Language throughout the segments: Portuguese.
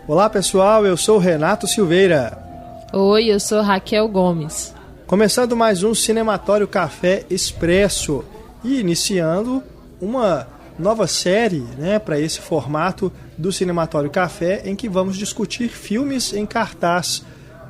Olá pessoal, eu sou o Renato Silveira. Oi, eu sou Raquel Gomes. Começando mais um Cinematório Café Expresso e iniciando uma nova série, para esse formato do Cinematório Café, em que vamos discutir filmes em cartaz.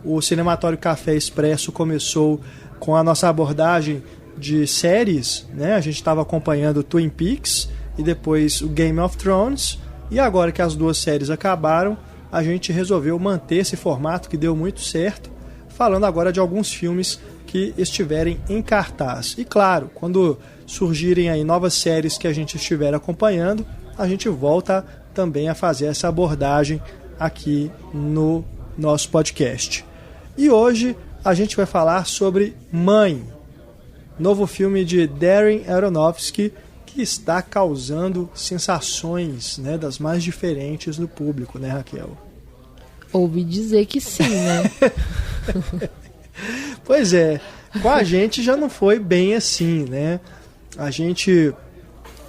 O Cinematório Café Expresso começou com a nossa abordagem de séries, A gente estava acompanhando Twin Peaks e depois o Game of Thrones, e agora que as duas séries acabaram, a gente resolveu manter esse formato que deu muito certo, falando agora de alguns filmes que estiverem em cartaz. E claro, quando surgirem aí novas séries que a gente estiver acompanhando, a gente volta também a fazer essa abordagem aqui no nosso podcast. E hoje a gente vai falar sobre Mãe, novo filme de Darren Aronofsky, que está causando sensações, das mais diferentes no público, Raquel? Ouvi dizer que sim, Pois é, com a gente já não foi bem assim, A gente,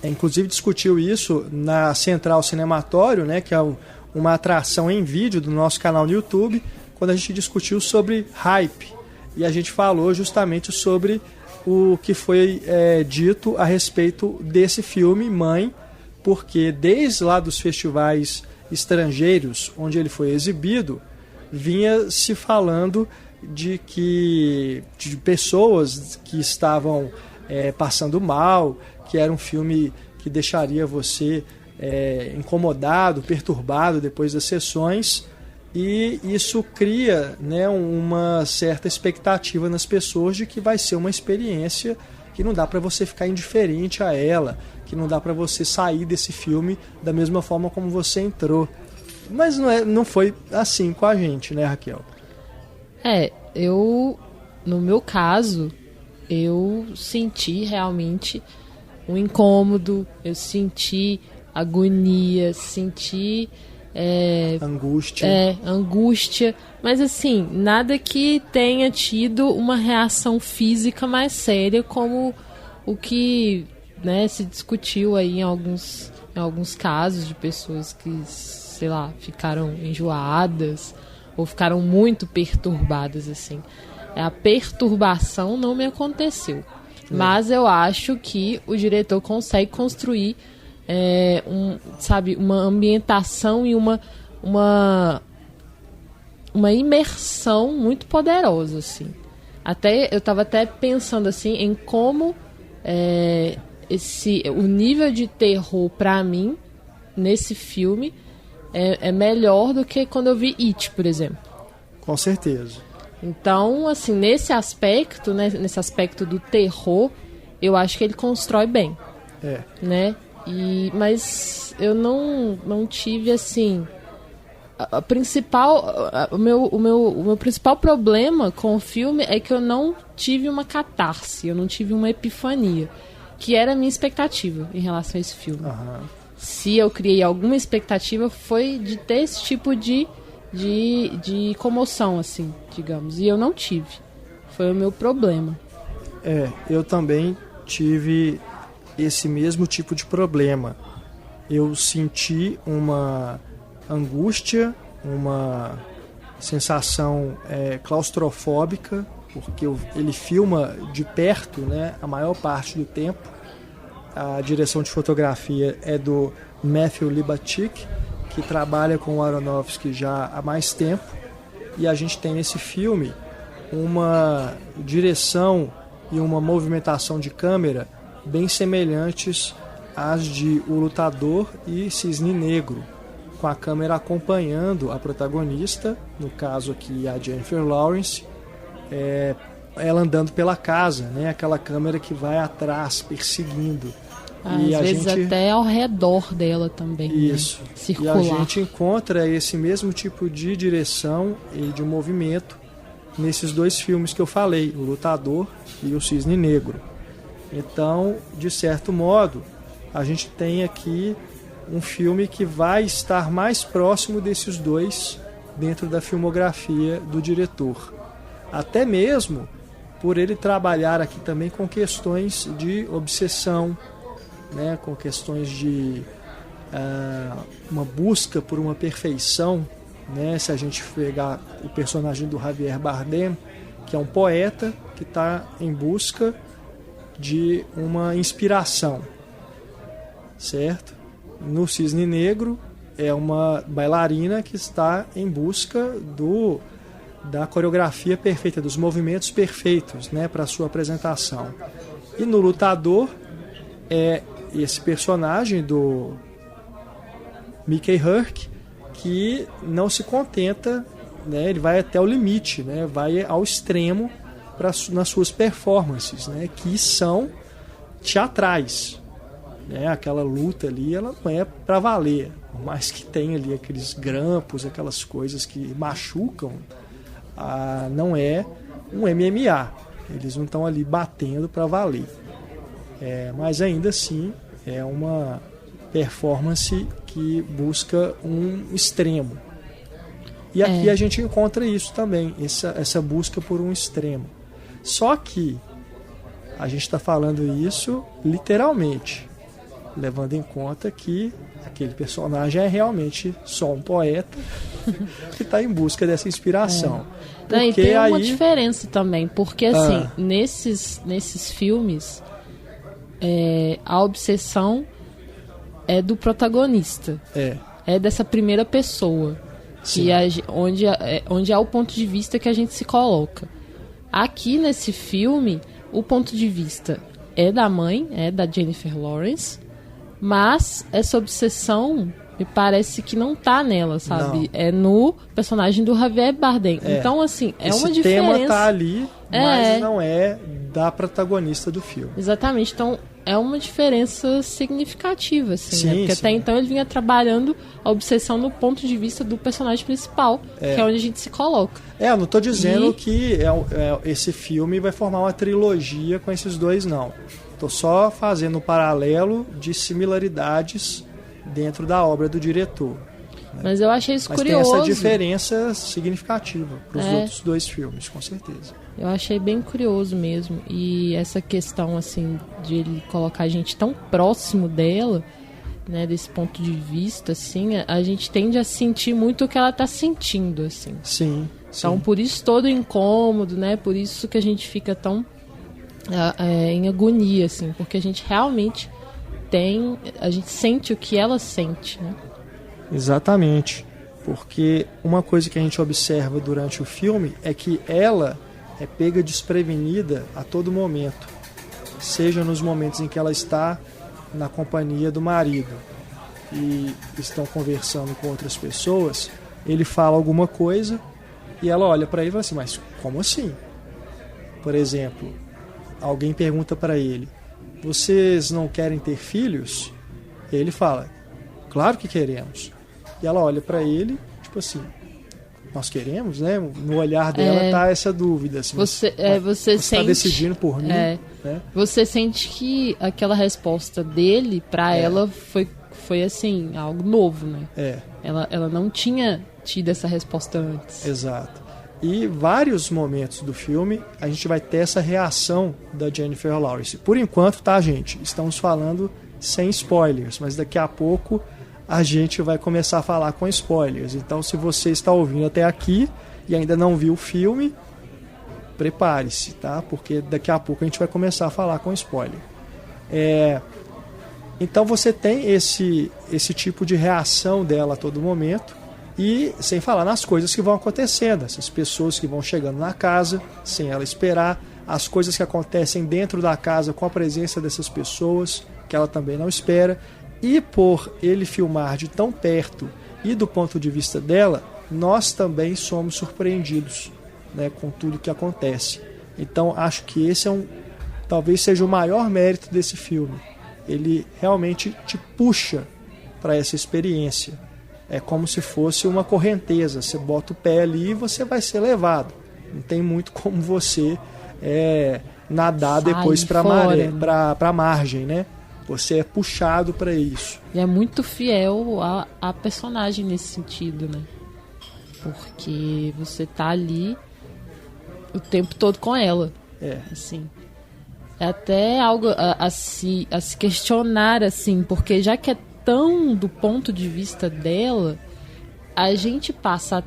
inclusive, discutiu isso na Central Cinematório, que é uma atração em vídeo do nosso canal no YouTube, quando a gente discutiu sobre hype. E a gente falou justamente sobre o que foi dito a respeito desse filme, Mãe, porque desde lá dos festivais estrangeiros onde ele foi exibido, vinha se falando de pessoas que estavam passando mal, que era um filme que deixaria você incomodado, perturbado depois das sessões, e isso cria uma certa expectativa nas pessoas de que vai ser uma experiência que não dá para você ficar indiferente a ela, que não dá para você sair desse filme da mesma forma como você entrou. Mas não foi assim com a gente, Raquel? No meu caso, eu senti realmente um incômodo, eu senti agonia, senti angústia, mas assim, nada que tenha tido uma reação física mais séria, como o que se discutiu aí em alguns casos de pessoas que, sei lá, ficaram enjoadas ou ficaram muito perturbadas, assim. A perturbação não me aconteceu, mas eu acho que o diretor consegue construir uma ambientação e uma imersão muito poderosa, assim. Eu estava até pensando assim em como o nível de terror para mim nesse filme é melhor do que quando eu vi It, por exemplo. Com certeza. Então, assim, nesse aspecto do terror, eu acho que ele constrói bem. Mas eu não tive, assim... O meu principal problema com o filme é que eu não tive uma catarse, eu não tive uma epifania, que era a minha expectativa em relação a esse filme. Uhum. Se eu criei alguma expectativa, foi de ter esse tipo de comoção, assim, digamos. E eu não tive. Foi o meu problema. Eu também tive esse mesmo tipo de problema. Eu senti uma angústia, uma sensação claustrofóbica, porque ele filma de perto, a maior parte do tempo. A direção de fotografia é do Matthew Libatic, que trabalha com o Aronofsky já há mais tempo, e a gente tem nesse filme uma direção e uma movimentação de câmera bem semelhantes às de O Lutador e Cisne Negro, com a câmera acompanhando a protagonista, no caso aqui a Jennifer Lawrence, ela andando pela casa, aquela câmera que vai atrás, perseguindo. E às vezes até ao redor dela também. Isso. Circular. E a gente encontra esse mesmo tipo de direção e de movimento nesses dois filmes que eu falei, O Lutador e O Cisne Negro. Então, de certo modo, a gente tem aqui um filme que vai estar mais próximo desses dois dentro da filmografia do diretor. Até mesmo por ele trabalhar aqui também com questões de obsessão, com questões de uma busca por uma perfeição né? Se a gente pegar o personagem do Javier Bardem, que é um poeta que está em busca de uma inspiração, certo? No Cisne Negro é uma bailarina que está em busca da coreografia perfeita, dos movimentos perfeitos, né, para a sua apresentação. E no Lutador é esse personagem do Mickey Rourke que não se contenta, né, ele vai até o limite, né, vai ao extremo nas suas performances, né, que são teatrais. Né, aquela luta ali, ela não é para valer, por mais que tenha ali aqueles grampos, aquelas coisas que machucam, não é um MMA, eles não estão ali batendo para valer, mas ainda assim é uma performance que busca um extremo, e aqui a gente encontra isso também, essa busca por um extremo, só que a gente está falando isso literalmente, levando em conta que aquele personagem é realmente só um poeta que está em busca dessa inspiração. E tem uma diferença também, porque assim, nesses filmes, a obsessão é do protagonista, é dessa primeira pessoa, onde é o ponto de vista que a gente se coloca. Aqui nesse filme, o ponto de vista é da mãe, é da Jennifer Lawrence, mas essa obsessão me parece que não tá nela, sabe? Não. É no personagem do Javier Bardem. Então, assim, é uma diferença. Esse tema tá ali, mas não é da protagonista do filme. Exatamente. Então, é uma diferença significativa, assim, sim, né? Porque sim. até então ele vinha trabalhando a obsessão no ponto de vista do personagem principal, que é onde a gente se coloca. Eu não tô dizendo que esse filme vai formar uma trilogia com esses dois, não. Tô só fazendo um paralelo de similaridades dentro da obra do diretor. Né? Mas eu achei isso curioso. Tem essa diferença significativa para os outros dois filmes, com certeza. Eu achei bem curioso mesmo. E essa questão, assim, de ele colocar a gente tão próximo dela, né, desse ponto de vista, assim, a gente tende a sentir muito o que ela tá sentindo, assim. Sim. Então, por isso todo o incômodo, né? Por isso que a gente fica tão em agonia, assim, porque a gente realmente a gente sente o que ela sente, né? Exatamente, porque uma coisa que a gente observa durante o filme é que ela é pega desprevenida a todo momento, seja nos momentos em que ela está na companhia do marido e estão conversando com outras pessoas, ele fala alguma coisa e ela olha para ele e fala assim, mas como assim? Por exemplo, alguém pergunta para ele, vocês não querem ter filhos? E ele fala, claro que queremos. E ela olha para ele, tipo assim, nós queremos, né? No olhar dela tá essa dúvida. Assim, você está decidindo por mim. Né? Você sente que aquela resposta dele para ela foi assim, algo novo, né? Ela não tinha tido essa resposta antes. Exato. E vários momentos do filme a gente vai ter essa reação da Jennifer Lawrence. Por enquanto, tá, gente? Estamos falando sem spoilers, mas daqui a pouco a gente vai começar a falar com spoilers. Então, se você está ouvindo até aqui e ainda não viu o filme, prepare-se, tá? Porque daqui a pouco a gente vai começar a falar com spoiler. Então você tem esse tipo de reação dela a todo momento. E sem falar nas coisas que vão acontecendo, essas pessoas que vão chegando na casa sem ela esperar, as coisas que acontecem dentro da casa com a presença dessas pessoas que ela também não espera. E por ele filmar de tão perto e do ponto de vista dela, nós também somos surpreendidos, né, com tudo que acontece. Então acho que esse talvez seja o maior mérito desse filme. Ele realmente te puxa para essa experiência. É como se fosse uma correnteza. Você bota o pé ali e você vai ser levado. Não tem muito como você nadar depois para a margem, né? Você é puxado para isso. E é muito fiel a personagem nesse sentido, né? Porque você tá ali o tempo todo com ela. Assim. É até algo a se questionar, assim, porque já que é tão do ponto de vista dela, a gente passa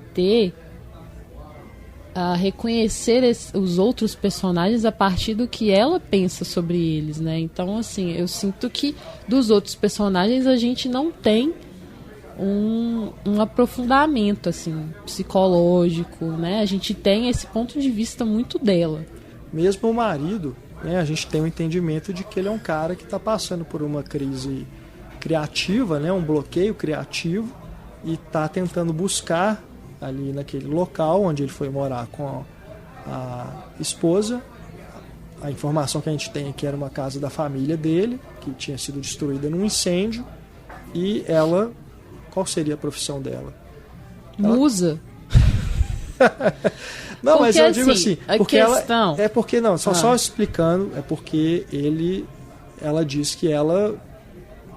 a reconhecer os outros personagens a partir do que ela pensa sobre eles, né? Então, assim, eu sinto que dos outros personagens a gente não tem um aprofundamento, assim, psicológico, né? A gente tem esse ponto de vista muito dela. Mesmo o marido, né, a gente tem um entendimento de que ele é um cara que está passando por uma crise criativa, né, um bloqueio criativo, e está tentando buscar ali naquele local onde ele foi morar com a esposa. A informação que a gente tem é que era uma casa da família dele, que tinha sido destruída num incêndio, e ela... Qual seria a profissão dela? Musa. Não, porque, mas eu digo assim, porque questão... ela é porque não, só explicando, é porque ela diz que ela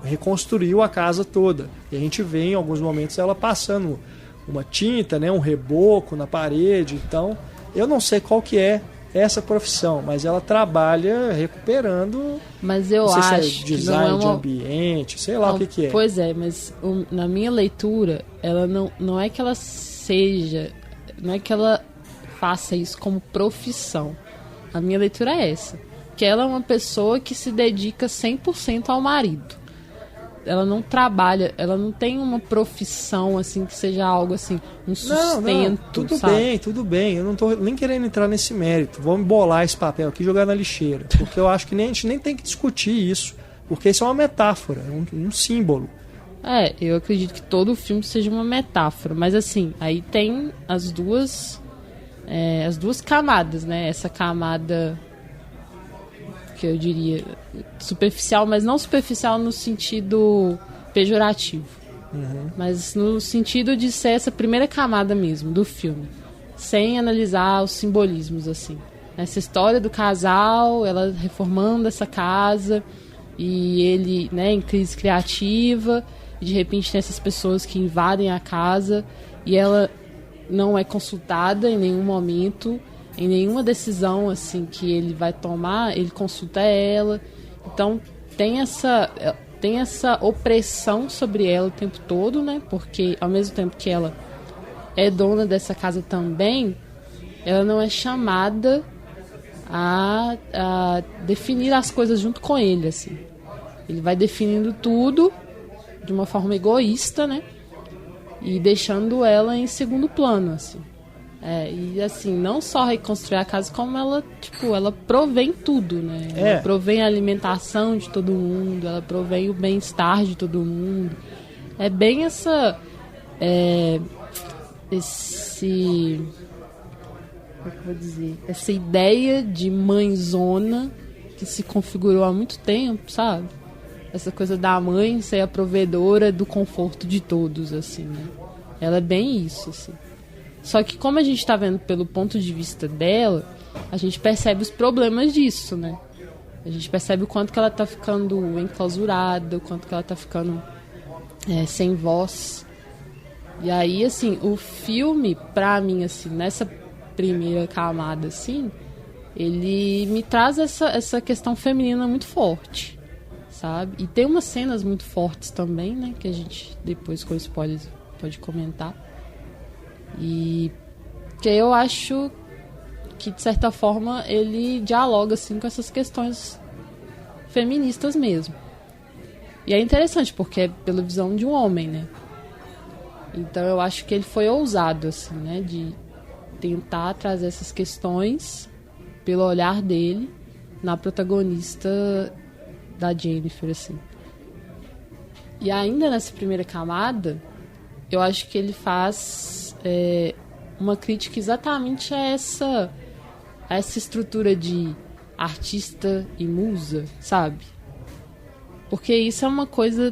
reconstruiu a casa toda. E a gente vê em alguns momentos ela passando uma tinta, né, um reboco na parede. Então, eu não sei qual que é essa profissão, mas ela trabalha recuperando. Mas eu acho se é design de ambiente, sei lá o que é. Pois é, mas na minha leitura, ela não é que ela seja, não é que ela faça isso como profissão. A minha leitura é essa, que ela é uma pessoa que se dedica 100% ao marido. Ela não trabalha, ela não tem uma profissão assim que seja algo assim, um sustento. Não, tudo bem. Eu não tô nem querendo entrar nesse mérito. Vamos bolar esse papel aqui e jogar na lixeira. Porque eu acho que a gente nem tem que discutir isso. Porque isso é uma metáfora, um símbolo. Eu acredito que todo o filme seja uma metáfora. Mas assim, aí tem as duas camadas, né? Essa camada que eu diria superficial, mas não superficial no sentido pejorativo, mas no sentido de ser essa primeira camada mesmo do filme, sem analisar os simbolismos, assim. Essa história do casal, ela reformando essa casa e ele, né, em crise criativa, e de repente tem essas pessoas que invadem a casa e ela não é consultada em nenhum momento. Em nenhuma decisão assim que ele vai tomar, ele consulta ela. Então tem essa opressão sobre ela o tempo todo, né? Porque ao mesmo tempo que ela é dona dessa casa também, ela não é chamada a definir as coisas junto com ele, assim. Ele vai definindo tudo de uma forma egoísta, né? E deixando ela em segundo plano, assim. E assim, não só reconstruir a casa, como ela provém tudo, né? Ela provém a alimentação de todo mundo, ela provém o bem-estar de todo mundo. É bem essa... como é que eu vou dizer? Essa ideia de mãezona que se configurou há muito tempo, sabe? Essa coisa da mãe ser a provedora do conforto de todos, assim, né? Ela é bem isso, assim. Só que como a gente está vendo pelo ponto de vista dela, a gente percebe os problemas disso, né? A gente percebe o quanto que ela tá ficando enclausurada, o quanto que ela tá ficando sem voz. E aí, assim, o filme, pra mim, assim, nessa primeira camada, assim, ele me traz essa questão feminina muito forte, sabe? E tem umas cenas muito fortes também, né? Que a gente, depois com spoilers, pode comentar. E que eu acho que, de certa forma, ele dialoga assim, com essas questões feministas mesmo. E é interessante, porque é pela visão de um homem, né? Então eu acho que ele foi ousado, assim, né? De tentar trazer essas questões pelo olhar dele na protagonista da Jennifer, assim. E ainda nessa primeira camada, eu acho que ele faz uma crítica exatamente a essa estrutura de artista e musa, sabe? Porque isso é uma coisa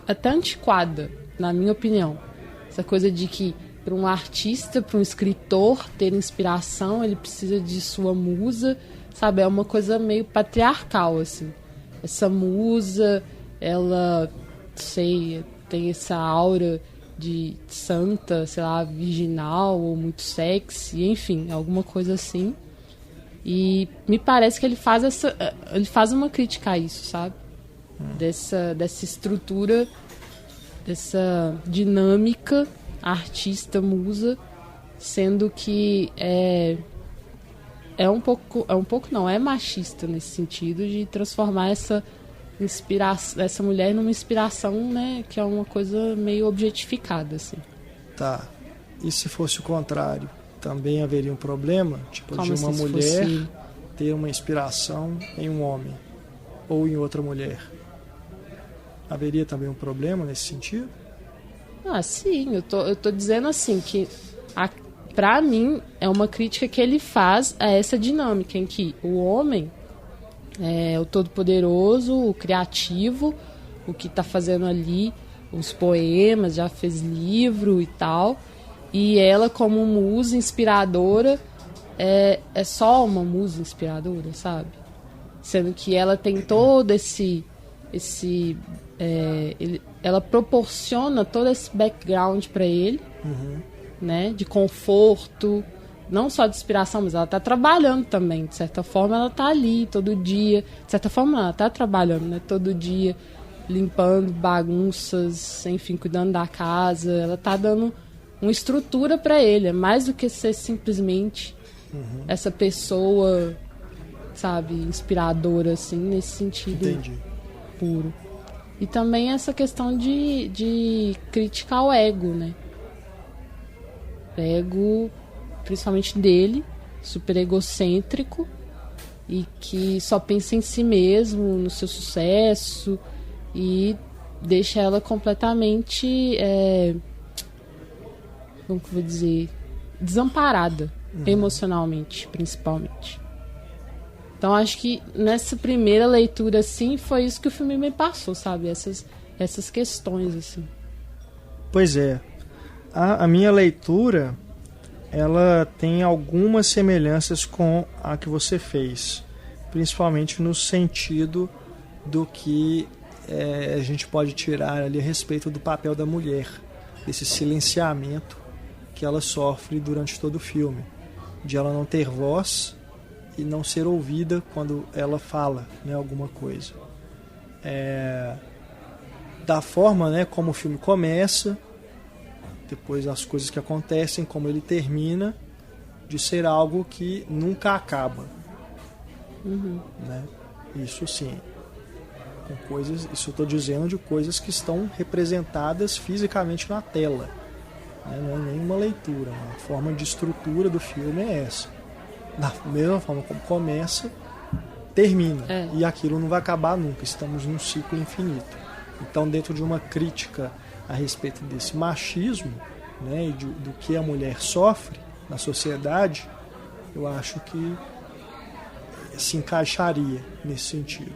até antiquada, na minha opinião. Essa coisa de que para um artista, para um escritor ter inspiração, ele precisa de sua musa, sabe? É uma coisa meio patriarcal, assim. Essa musa, ela, sei, tem essa aura de santa, sei lá, virginal ou muito sexy, enfim, alguma coisa assim. E me parece que ele faz uma crítica a isso, sabe? Dessa estrutura, dessa dinâmica artista musa, sendo que é machista nesse sentido de transformar essa mulher numa inspiração, né, que é uma coisa meio objetificada, assim. Tá. E se fosse o contrário, também haveria um problema? Tipo, Como de uma se mulher fosse... ter uma inspiração em um homem ou em outra mulher. Haveria também um problema nesse sentido? Ah, sim. Eu tô dizendo assim que, pra mim, é uma crítica que ele faz a essa dinâmica em que o homem é o todo-poderoso, o criativo, o que tá fazendo ali os poemas, já fez livro e tal. E ela, como musa inspiradora, é só uma musa inspiradora, sabe? Sendo que ela tem todo ela proporciona todo esse background para ele, né? De conforto, não só de inspiração, mas ela tá trabalhando também. De certa forma, ela tá ali todo dia. De certa forma, ela tá trabalhando, né? Todo dia, limpando bagunças, enfim, cuidando da casa. Ela tá dando uma estrutura para ele. É mais do que ser simplesmente essa pessoa, sabe, inspiradora, assim, nesse sentido. Entendi. Puro. E também essa questão de criticar o ego, né? Ego, principalmente dele, super egocêntrico e que só pensa em si mesmo, no seu sucesso, e deixa ela completamente, como que eu vou dizer, desamparada, emocionalmente, principalmente. Então, acho que nessa primeira leitura, assim, foi isso que o filme me passou, sabe? Essas questões, assim. Pois é. A minha leitura, ela tem algumas semelhanças com a que você fez. Principalmente no sentido do que a gente pode tirar ali a respeito do papel da mulher. Desse silenciamento que ela sofre durante todo o filme. De ela não ter voz e não ser ouvida quando ela fala, né, alguma coisa. Da forma, né, como o filme começa, depois as coisas que acontecem, como ele termina, de ser algo que nunca acaba. Né? Isso sim. Com coisas, isso eu estou dizendo de coisas que estão representadas fisicamente na tela. Né? Não é nenhuma leitura. A forma de estrutura do filme é essa. Da mesma forma como começa, termina. E aquilo não vai acabar nunca. Estamos num ciclo infinito. Então, dentro de uma crítica a respeito desse machismo, né, e do que a mulher sofre na sociedade, eu acho que se encaixaria nesse sentido.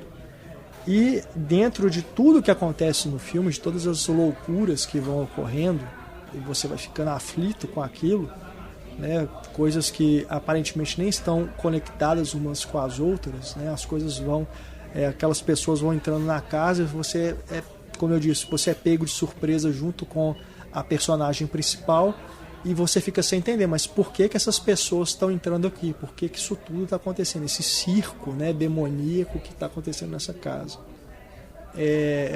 E dentro de tudo que acontece no filme, de todas as loucuras que vão ocorrendo, e você vai ficando aflito com aquilo, né, coisas que aparentemente nem estão conectadas umas com as outras, né, as coisas vão, aquelas pessoas vão entrando na casa e você, como eu disse, você é pego de surpresa junto com a personagem principal e você fica sem entender, mas por que essas pessoas estão entrando aqui? Por que isso tudo está acontecendo? Esse circo, né, demoníaco que está acontecendo nessa casa.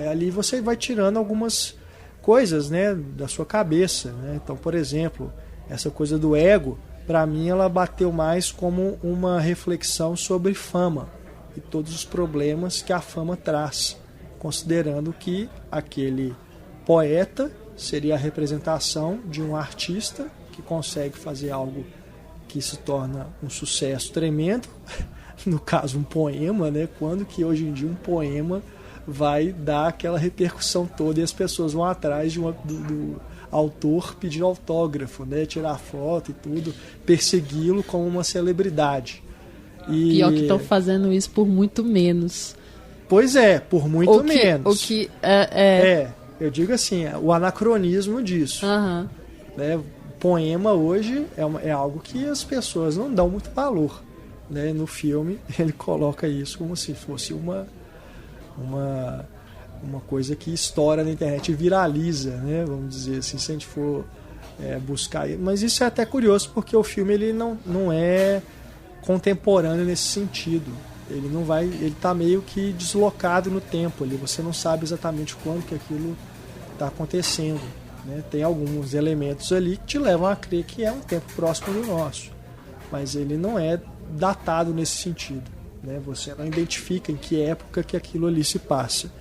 Ali você vai tirando algumas coisas, né, da sua cabeça, né? Então, por exemplo, essa coisa do ego, para mim ela bateu mais como uma reflexão sobre fama e todos os problemas que a fama traz, considerando que aquele poeta seria a representação de um artista que consegue fazer algo que se torna um sucesso tremendo, no caso um poema, né? Quando que hoje em dia um poema vai dar aquela repercussão toda e as pessoas vão atrás do autor pedir autógrafo, né? Tirar foto e tudo, persegui-lo como uma celebridade. Pior que estão fazendo isso por muito menos. Pois é, por muito menos. O que eu digo assim, o anacronismo disso. Né? Poema hoje é algo que as pessoas não dão muito valor. Né? No filme ele coloca isso como se fosse uma coisa que estoura na internet e viraliza, né? Vamos dizer assim, se a gente for buscar. Mas isso é até curioso porque o filme ele não é contemporâneo nesse sentido. Ele está meio que deslocado no tempo ali. Você não sabe exatamente quando que aquilo está acontecendo. né? Tem alguns elementos ali que te levam a crer que é um tempo próximo do nosso, mas ele não é datado nesse sentido, né? Você não identifica em que época que aquilo ali se passa.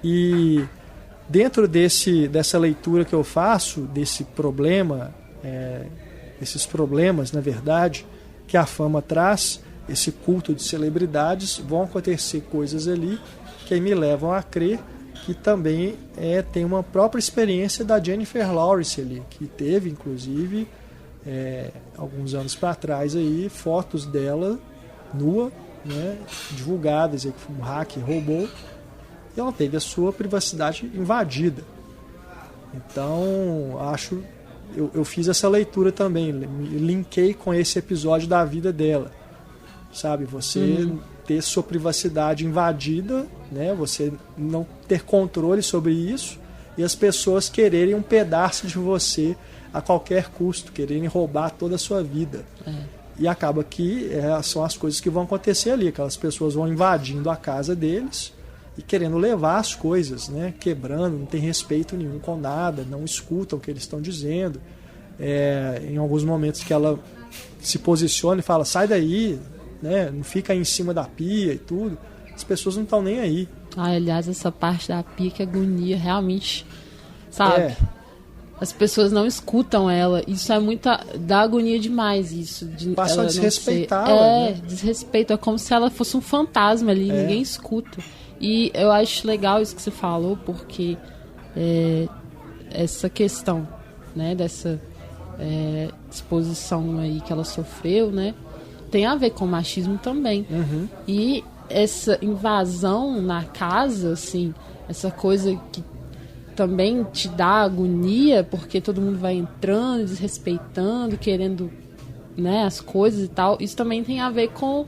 E dentro dessa leitura que eu faço, desse problema, esses problemas, na verdade, que a fama traz, esse culto de celebridades, vão acontecer coisas ali que me levam a crer que também tem uma própria experiência da Jennifer Lawrence ali, que teve, inclusive, alguns anos para trás, aí, fotos dela nua, né, divulgadas, que um hacker roubou, e ela teve a sua privacidade invadida. Então, eu fiz essa leitura também, linkei com esse episódio da vida dela, sabe? Você ter sua privacidade invadida, né? Você não ter controle sobre isso, e as pessoas quererem um pedaço de você a qualquer custo, quererem roubar toda a sua vida. E acaba que são as coisas que vão acontecer ali, aquelas pessoas vão invadindo a casa deles e querendo levar as coisas, né? Quebrando, não tem respeito nenhum com nada, não escutam o que eles estão dizendo. Em alguns momentos que ela se posiciona e fala, sai daí, né? Não fica aí em cima da pia e tudo, as pessoas não estão nem aí. Aliás, essa parte da pia, que agonia, realmente, sabe? As pessoas não escutam ela, isso dá agonia demais, isso. Passa a desrespeitá-la. Né? Desrespeito, é como se ela fosse um fantasma ali, ninguém escuta. E eu acho legal isso que você falou, porque essa questão, né, dessa exposição aí que ela sofreu, né, tem a ver com machismo também. E essa invasão na casa, assim, essa coisa que também te dá agonia, porque todo mundo vai entrando, desrespeitando, querendo, né, as coisas e tal, isso também tem a ver com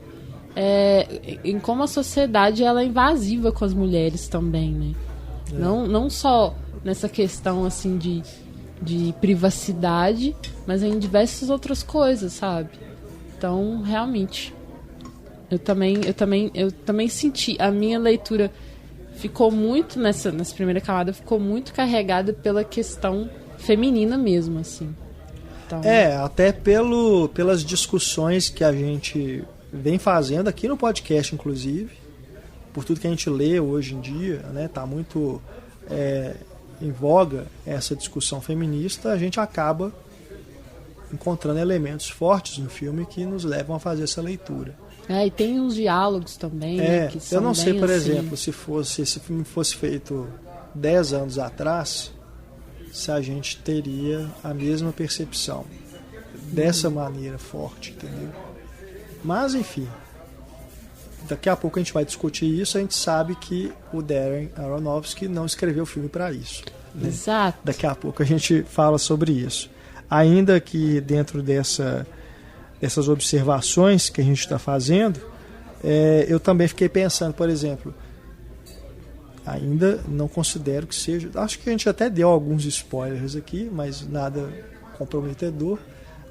em como a sociedade ela é invasiva com as mulheres também, né? Não só nessa questão assim de privacidade, mas em diversas outras coisas, sabe? Então, realmente, eu também senti, a minha leitura ficou muito nessa primeira camada, ficou muito carregada pela questão feminina mesmo, assim. Então... até pelas discussões que a gente vem fazendo aqui no podcast, inclusive, por tudo que a gente lê hoje em dia, né, tá muito em voga essa discussão feminista, a gente acaba encontrando elementos fortes no filme que nos levam a fazer essa leitura. E tem uns diálogos também, né, que são eu não sei, por assim... exemplo, se esse filme fosse feito 10 anos atrás, se a gente teria a mesma percepção dessa maneira forte, entendeu? Mas, enfim, daqui a pouco a gente vai discutir isso. A gente sabe que o Darren Aronofsky não escreveu o filme para isso, né? Exato. Daqui a pouco a gente fala sobre isso. Ainda que dentro dessas observações que a gente está fazendo, eu também fiquei pensando, por exemplo, ainda não considero que seja... Acho que a gente até deu alguns spoilers aqui, mas nada comprometedor.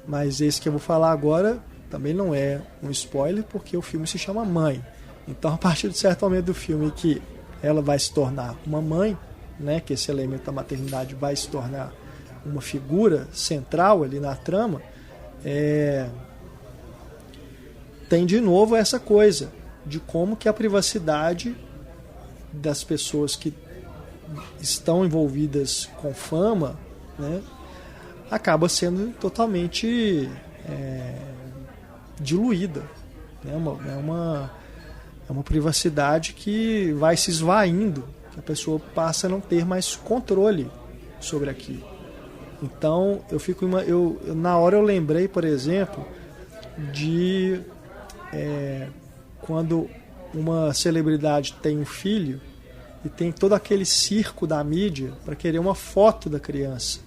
Mas esse que eu vou falar agora também não é um spoiler, porque o filme se chama Mãe. Então, a partir de certo momento do filme que ela vai se tornar uma mãe, né, que esse elemento da maternidade vai se tornar uma figura central ali na trama, tem de novo essa coisa de como que a privacidade das pessoas que estão envolvidas com fama, né, acaba sendo totalmente diluída. É uma privacidade que vai se esvaindo, que a pessoa passa a não ter mais controle sobre aquilo. Então, na hora eu lembrei, por exemplo, de quando uma celebridade tem um filho e tem todo aquele circo da mídia para querer uma foto da criança,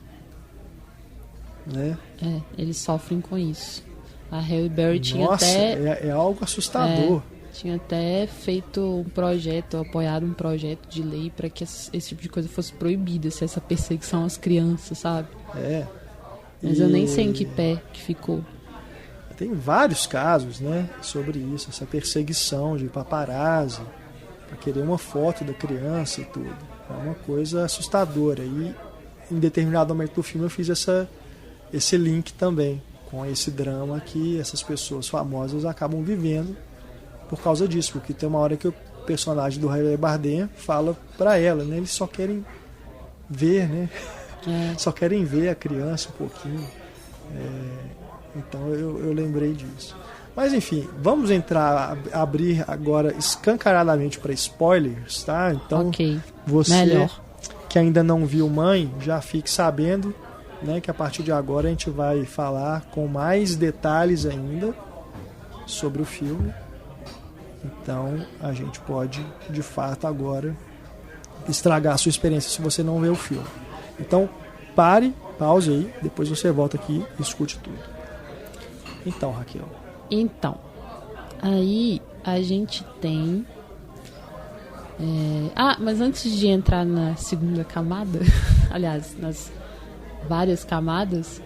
né? Eles sofrem com isso. A Halle Berry tinha é algo assustador. Tinha até feito um projeto, apoiado um projeto de lei para que esse tipo de coisa fosse proibida, essa perseguição às crianças, sabe? Mas eu nem sei em que pé que ficou. Tem vários casos, né, sobre isso, essa perseguição de paparazzi para querer uma foto da criança e tudo. É uma coisa assustadora. E em determinado momento do filme eu fiz esse link também com esse drama que essas pessoas famosas acabam vivendo por causa disso, porque tem uma hora que o personagem do Javier Bardem fala pra ela, né? Eles só querem ver, né? Só querem ver a criança um pouquinho. Então eu lembrei disso. Mas enfim, vamos abrir agora escancaradamente para spoilers, tá? Então você melhor. Que ainda não viu Mãe, já fique sabendo, né, que a partir de agora a gente vai falar com mais detalhes ainda sobre o filme. Então a gente pode, de fato, agora estragar a sua experiência se você não vê o filme. Então pause aí, depois você volta aqui e escute tudo. Então, Raquel. Então, aí a gente tem... mas antes de entrar na segunda camada, aliás, nas várias camadas,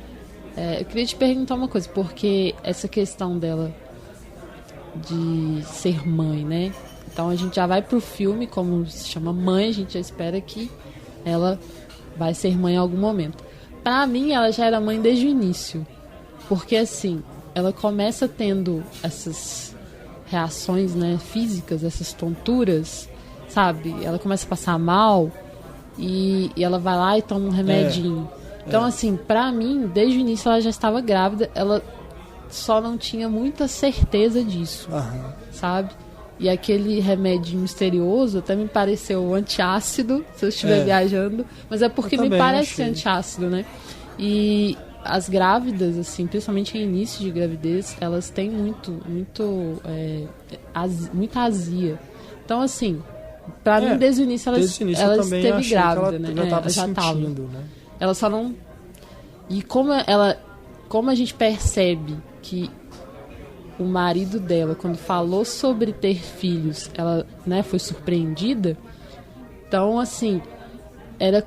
eu queria te perguntar uma coisa, porque essa questão dela de ser mãe, né? Então a gente já vai pro filme, como se chama Mãe, a gente já espera que ela vai ser mãe em algum momento. Pra mim, ela já era mãe desde o início, porque assim, ela começa tendo essas reações, né, físicas, essas tonturas, sabe? Ela começa a passar mal e ela vai lá e toma um remedinho. Então, assim, pra mim, desde o início ela já estava grávida, ela só não tinha muita certeza disso, sabe? E aquele remédio misterioso até me pareceu antiácido, se eu estiver viajando, mas é porque me parece antiácido, né? E as grávidas, assim, principalmente em início de gravidez, elas têm muita azia. Então, assim, pra mim, desde o início, ela esteve grávida, né? Ela já estava. Né? Ela só não... E como a gente percebe que o marido dela, quando falou sobre ter filhos, ela, né, foi surpreendida. Então, assim, era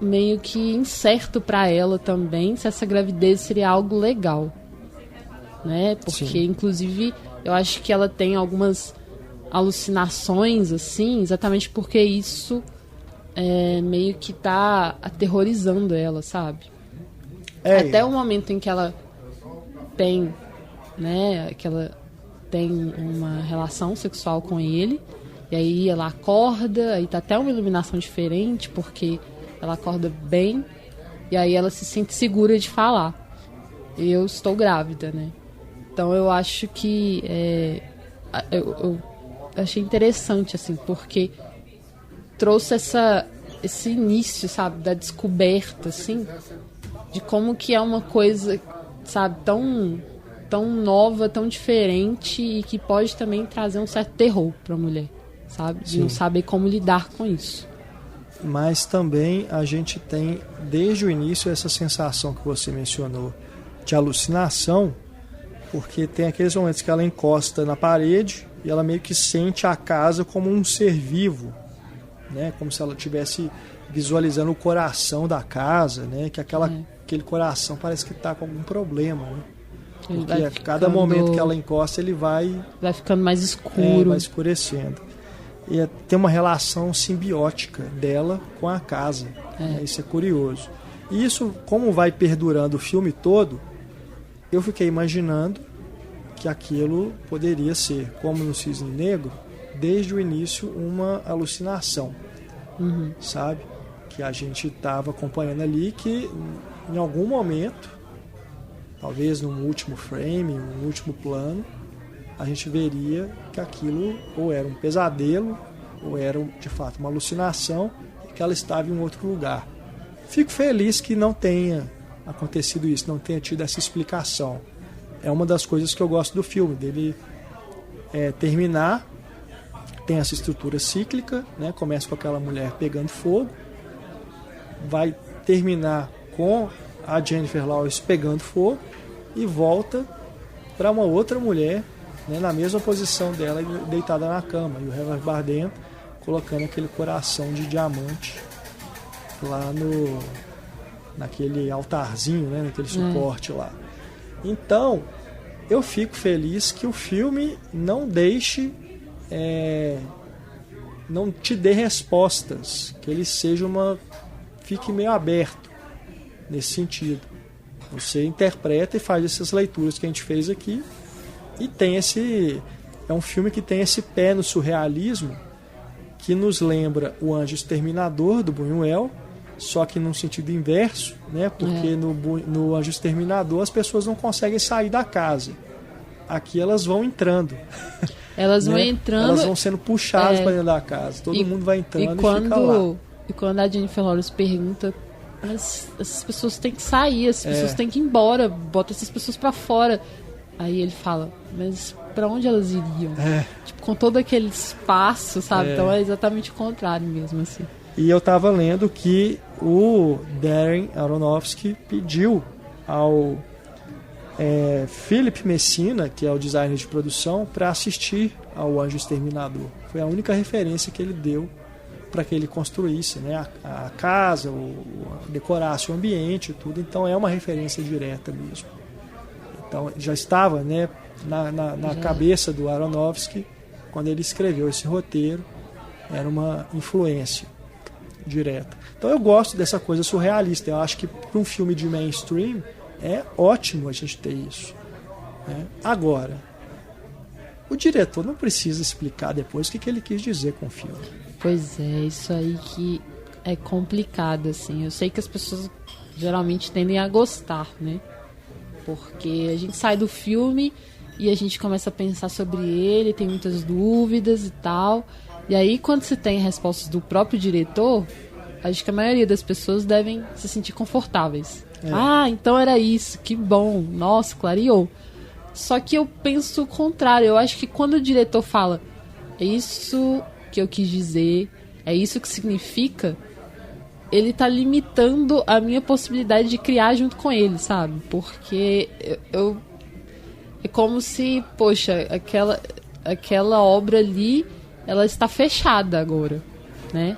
meio que incerto para ela também se essa gravidez seria algo legal, né? Porque, inclusive, eu acho que ela tem algumas alucinações, assim, exatamente porque isso meio que tá aterrorizando ela, sabe? Até o momento em que ela tem, né, que ela tem uma relação sexual com ele, e aí ela acorda, aí tá até uma iluminação diferente, porque ela acorda bem, e aí ela se sente segura de falar: eu estou grávida, né? Então eu acho que eu achei interessante, assim, porque trouxe esse início, sabe, da descoberta, assim, de como que é uma coisa, sabe, tão nova, tão diferente, e que pode também trazer um certo terror para a mulher, sabe? De não saber como lidar com isso. Mas também a gente tem, desde o início, essa sensação que você mencionou de alucinação, porque tem aqueles momentos que ela encosta na parede e ela meio que sente a casa como um ser vivo, né? Como se ela estivesse visualizando o coração da casa, né? Que aquele coração parece que está com algum problema, né? Porque a cada momento que ela encosta, ele vai ficando mais escuro, vai escurecendo. E tem uma relação simbiótica dela com a casa, né? Isso é curioso. E isso, como vai perdurando o filme todo, eu fiquei imaginando que aquilo poderia ser, como no Cisne Negro, desde o início uma alucinação, sabe? Que a gente estava acompanhando ali, que em algum momento, talvez no último frame, no último plano, a gente veria que aquilo ou era um pesadelo, ou era de fato uma alucinação, e que ela estava em um outro lugar. Fico feliz que não tenha acontecido isso, não tenha tido essa explicação. É uma das coisas que eu gosto do filme, dele terminar, tem essa estrutura cíclica, né? Começa com aquela mulher pegando fogo, vai terminar com a Jennifer Lawrence pegando fogo e volta para uma outra mulher, né, na mesma posição dela, deitada na cama, e o Javier Bardem colocando aquele coração de diamante lá naquele altarzinho, né, naquele suporte lá. Então, eu fico feliz que o filme não deixe, não te dê respostas, que ele seja uma fique meio aberto nesse sentido. Você interpreta e faz essas leituras que a gente fez aqui, e tem esse... É um filme que tem esse pé no surrealismo, que nos lembra O Anjo Exterminador, do Buñuel, só que num sentido inverso, né? Porque no Anjo Exterminador as pessoas não conseguem sair da casa. Aqui elas vão entrando. Elas vão entrando... Elas vão sendo puxadas para dentro da casa. Todo mundo vai entrando e fica lá. E quando a Jennifer Lawrence pergunta... Mas essas pessoas têm que sair, essas pessoas têm que ir embora, bota essas pessoas pra fora. Aí ele fala, mas pra onde elas iriam? Tipo, com todo aquele espaço, sabe? Então é exatamente o contrário mesmo, assim. E eu tava lendo que o Darren Aronofsky pediu ao Philip Messina, que é o designer de produção, para assistir ao Anjo Exterminador. Foi a única referência que ele deu para que ele construísse, né, a casa, decorasse o ambiente e tudo. Então é uma referência direta mesmo. Então já estava, né, na cabeça do Aronofsky quando ele escreveu esse roteiro. Era uma influência direta. Então eu gosto dessa coisa surrealista. Eu acho que para um filme de mainstream é ótimo a gente ter isso, né? Agora, o diretor não precisa explicar depois o que ele quis dizer com o filme. Pois é, isso aí que é complicado, assim. Eu sei que as pessoas geralmente tendem a gostar, né? Porque a gente sai do filme e a gente começa a pensar sobre ele, tem muitas dúvidas e tal. E aí, quando se tem respostas do próprio diretor, acho que a maioria das pessoas devem se sentir confortáveis. Ah, então era isso, que bom, nossa, clareou. Só que eu penso o contrário. Eu acho que quando o diretor fala, é isso que eu quis dizer, é isso que significa, ele tá limitando a minha possibilidade de criar junto com ele, sabe? Porque é como se, poxa, aquela obra ali, ela está fechada agora, né?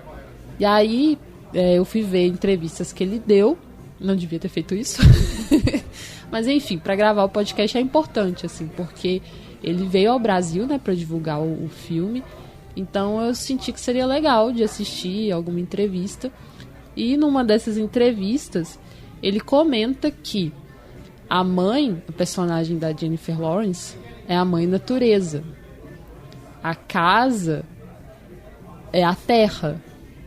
E aí eu fui ver entrevistas que ele deu, não devia ter feito isso, mas enfim, para gravar o podcast é importante, assim, porque ele veio ao Brasil, né, para divulgar o filme. Então eu senti que seria legal de assistir alguma entrevista. E numa dessas entrevistas, ele comenta que a mãe, a personagem da Jennifer Lawrence, é a mãe natureza. A casa é a terra.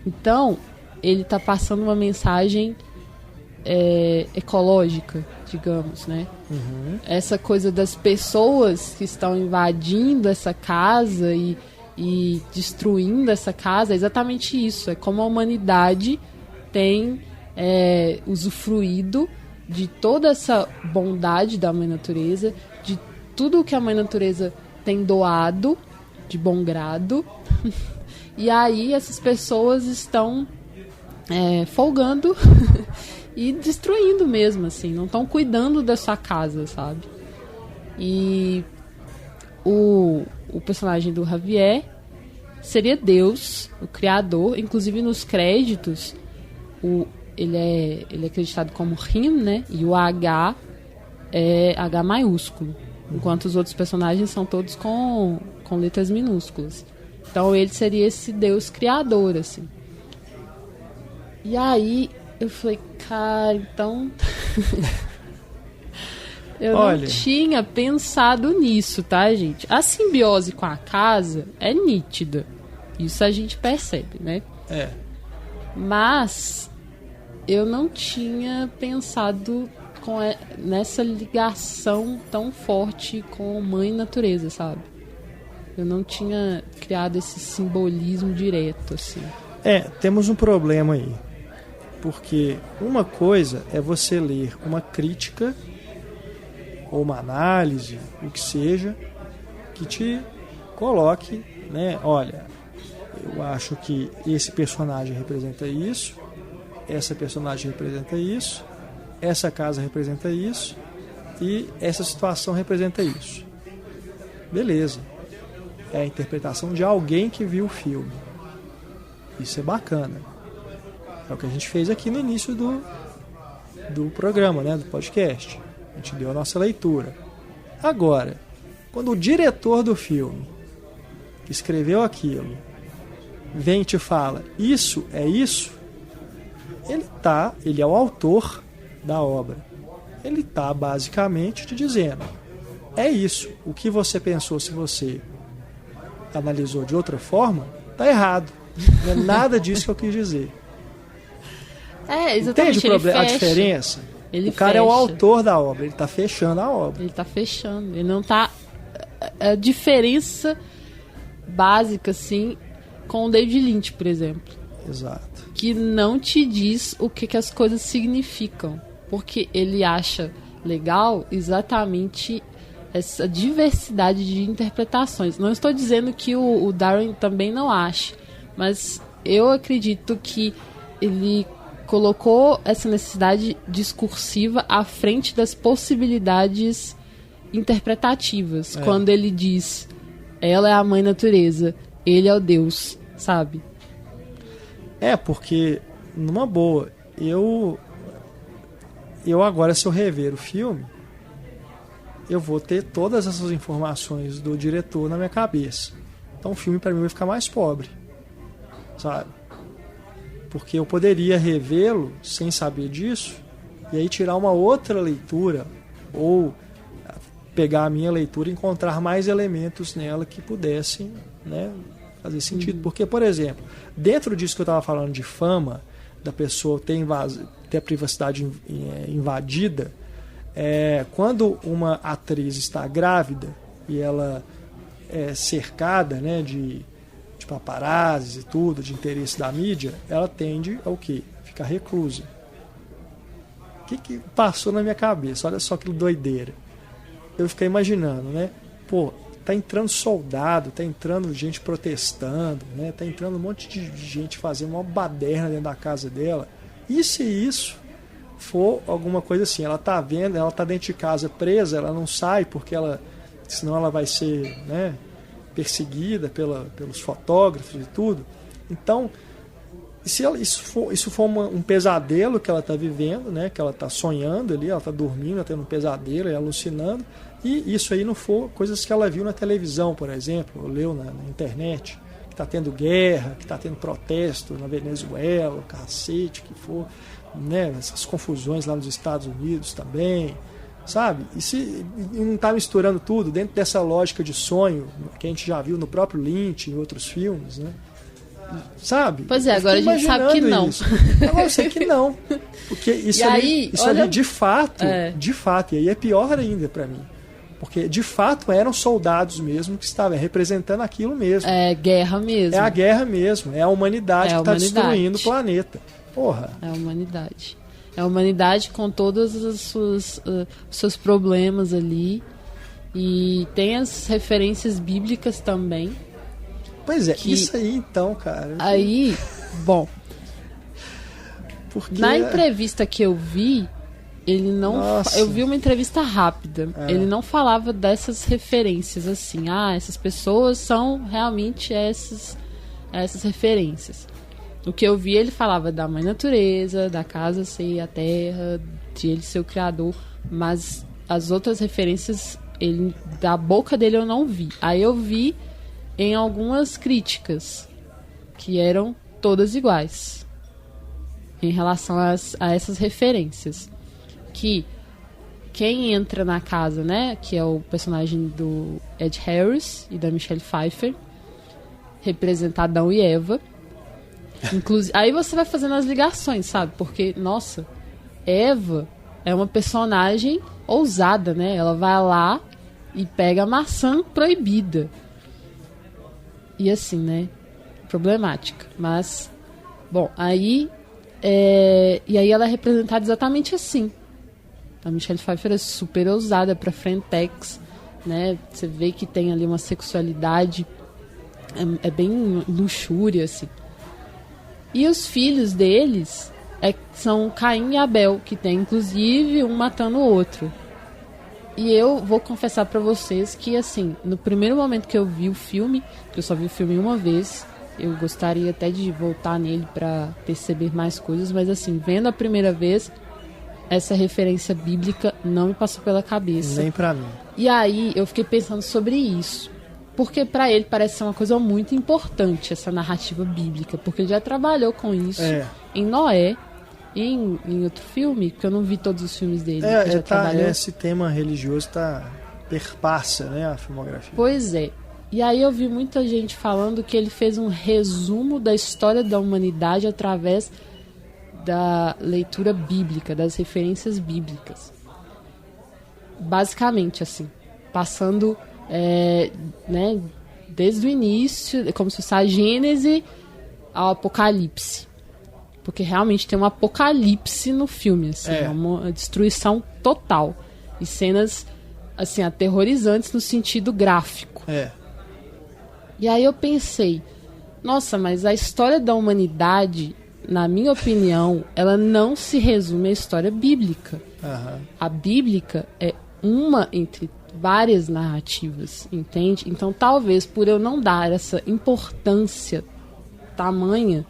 Então, ele está passando uma mensagem ecológica, digamos, né? Uhum. Essa coisa das pessoas que estão invadindo essa casa e destruindo essa casa, é exatamente isso. É como a humanidade tem usufruído de toda essa bondade da mãe natureza, de tudo que a mãe natureza tem doado de bom grado. E aí essas pessoas estão folgando e destruindo mesmo, assim, não estão cuidando da sua casa, sabe? E o personagem do Javier seria Deus, o criador. Inclusive nos créditos ele é acreditado como Him, né? E o H é H maiúsculo, enquanto os outros personagens são todos com letras minúsculas. Então ele seria esse Deus criador, assim. E aí eu falei, cara, então eu não tinha pensado nisso, tá, gente? A simbiose com a casa é nítida. Isso a gente percebe, né? Mas eu não tinha pensado nessa ligação tão forte com mãe natureza, sabe? Eu não tinha criado esse simbolismo direto, assim. Temos um problema aí. Porque uma coisa é você ler uma crítica ou uma análise, o que seja, que te coloque, né? Olha, eu acho que esse personagem representa isso, essa personagem representa isso, essa casa representa isso e essa situação representa isso. Beleza. É a interpretação de alguém que viu o filme. Isso é bacana. É o que a gente fez aqui no início do programa, né, do podcast. A gente deu a nossa leitura. Agora, quando o diretor do filme que escreveu aquilo vem e te fala, isso é isso, ele é o autor da obra. Ele está basicamente te dizendo, é isso, o que você pensou, se você analisou de outra forma, está errado. Não é nada disso que eu quis dizer. Exatamente. Entende a diferença? O cara fecha. é o autor da obra, ele está fechando a obra. Ele está fechando, ele não está... A diferença básica, assim, com o David Lynch, por exemplo. Exato. Que não te diz o que as coisas significam. Porque ele acha legal exatamente essa diversidade de interpretações. Não estou dizendo que o Darwin também não ache, mas eu acredito que ele colocou essa necessidade discursiva à frente das possibilidades interpretativas. Quando ele diz, ela é a mãe natureza, ele é o Deus, sabe? Porque, numa boa, eu agora, se eu rever o filme, eu vou ter todas essas informações do diretor na minha cabeça. Então o filme para mim vai ficar mais pobre, sabe? Porque eu poderia revê-lo sem saber disso e aí tirar uma outra leitura ou pegar a minha leitura e encontrar mais elementos nela que pudessem, né, fazer sentido. Porque, por exemplo, dentro disso que eu estava falando de fama, da pessoa ter a privacidade invadida, quando uma atriz está grávida e ela é cercada, né, de paparazzis e tudo, de interesse da mídia, ela tende ao quê? Ficar reclusa. O que passou na minha cabeça? Olha só que doideira. Eu fiquei imaginando, né? Pô, tá entrando soldado, tá entrando gente protestando, né? Tá entrando um monte de gente fazendo uma baderna dentro da casa dela. E se isso for alguma coisa assim, ela tá vendo, ela tá dentro de casa presa, ela não sai porque senão ela vai ser, né, perseguida pelos fotógrafos e tudo. Então, se isso for um pesadelo que ela está vivendo, né, que ela está sonhando ali, ela está dormindo, ela tendo um pesadelo e alucinando, e isso aí não for coisas que ela viu na televisão, por exemplo, ou leu na internet, que está tendo guerra, que está tendo protesto na Venezuela, cacete, que for, né, essas confusões lá nos Estados Unidos também, sabe? E se não está misturando tudo dentro dessa lógica de sonho que a gente já viu no próprio Lynch, em outros filmes, né? Sabe? Pois é, agora a gente sabe que não. Isso. Agora eu sei que não. Porque isso ali, de fato, e aí é pior ainda para mim. Porque de fato eram soldados mesmo que estavam representando aquilo mesmo. É guerra mesmo. É a guerra mesmo, é a humanidade que está destruindo o planeta. Porra. É a humanidade. É a humanidade com todos os seus problemas ali. E tem as referências bíblicas também. Pois é, isso aí então, cara. Aí, bom. Porque... Na entrevista que eu vi, ele não. Eu vi uma entrevista rápida. Ele não falava dessas referências assim. Essas pessoas são realmente essas referências. O que eu vi, ele falava da mãe natureza, da casa ser a terra, de ele ser o criador. Mas as outras referências, da boca dele eu não vi. Aí eu vi em algumas críticas que eram todas iguais em relação a essas referências, que quem entra na casa, né, que é o personagem do Ed Harris e da Michelle Pfeiffer, representa Adão e Eva. Inclusive, aí você vai fazendo as ligações, sabe? Porque, nossa, Eva é uma personagem ousada, né? Ela vai lá e pega a maçã proibida. E assim, né? Problemática. Mas, bom, aí... E aí ela é representada exatamente assim. A Michelle Pfeiffer é super ousada pra frentex, né? Você vê que tem ali uma sexualidade... É bem luxúria, assim. E os filhos deles são Caim e Abel, que tem, inclusive, um matando o outro. E eu vou confessar pra vocês que, assim, no primeiro momento que eu vi o filme, que eu só vi o filme uma vez, eu gostaria até de voltar nele pra perceber mais coisas, mas, assim, vendo a primeira vez, essa referência bíblica não me passou pela cabeça. Nem pra mim. E aí eu fiquei pensando sobre isso. Porque pra ele parece ser uma coisa muito importante, essa narrativa bíblica, porque ele já trabalhou com isso em Noé, em outro filme, porque eu não vi todos os filmes dele. Que já trabalhou. Esse tema religioso perpassa, né, a filmografia. Pois é. E aí eu vi muita gente falando que ele fez um resumo da história da humanidade através da leitura bíblica, das referências bíblicas. Basicamente, assim, passando né, desde o início, como se fosse a Gênese ao Apocalipse. Porque realmente tem um apocalipse no filme, assim, uma destruição total. E cenas, assim, aterrorizantes no sentido gráfico. E aí eu pensei, nossa, mas a história da humanidade, na minha opinião, ela não se resume à história bíblica. A bíblica é uma entre várias narrativas, entende? Então, talvez por eu não dar essa importância tamanha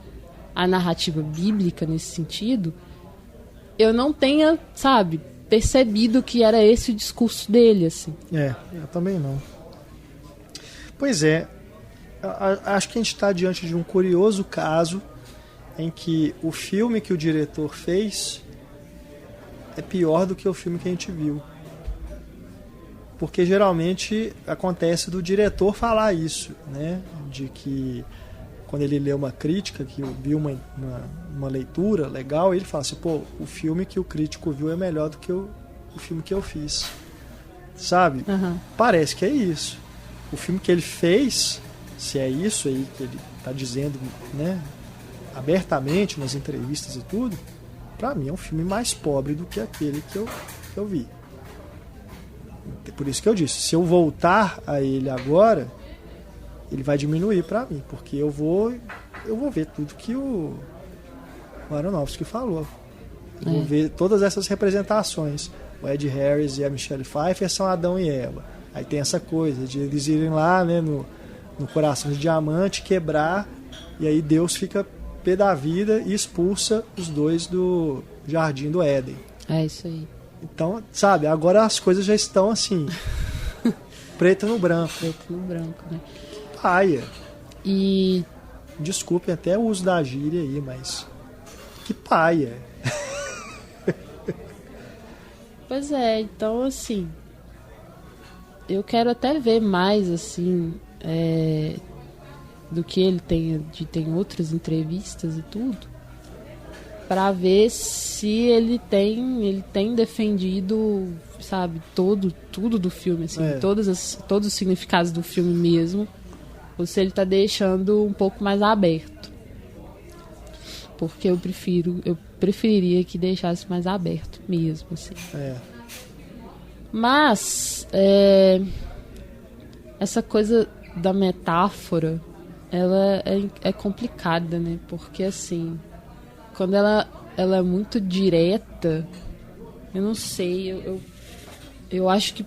à narrativa bíblica nesse sentido, eu não tenha, sabe, percebido que era esse o discurso dele, assim. Eu também não. Pois é, acho que a gente está diante de um curioso caso em que o filme que o diretor fez é pior do que o filme que a gente viu. Porque geralmente acontece do diretor falar isso, né? De que quando ele lê uma crítica, que viu uma leitura legal, ele fala assim, pô, o filme que o crítico viu é melhor do que o filme que eu fiz. Sabe? Parece que é isso. O filme que ele fez, se é isso aí que ele está dizendo, né, abertamente nas entrevistas e tudo, pra mim é um filme mais pobre do que aquele que eu vi. Por isso que eu disse, se eu voltar a ele agora, ele vai diminuir pra mim, porque eu vou ver tudo que o Aronofsky falou. Eu vou ver todas essas representações. O Ed Harris e a Michelle Pfeiffer são Adão e Eva. Aí tem essa coisa de eles irem lá, né, no coração de diamante, quebrar, e aí Deus fica pé da vida e expulsa os dois do Jardim do Éden. É isso aí. Então, sabe, agora as coisas já estão assim, preto no branco. Preto no branco, né? Paia. E... Desculpem até o uso da gíria aí, mas que paia. Pois é, então assim, eu quero até ver mais, assim, do que ele tem outras entrevistas e tudo, para ver se ele tem defendido, sabe, tudo do filme, assim, todos os significados do filme mesmo, ou se ele tá deixando um pouco mais aberto. Porque eu preferiria que deixasse mais aberto mesmo, assim. Mas essa coisa da metáfora, ela é complicada, né? Porque, assim, quando ela é muito direta, eu não sei, eu acho que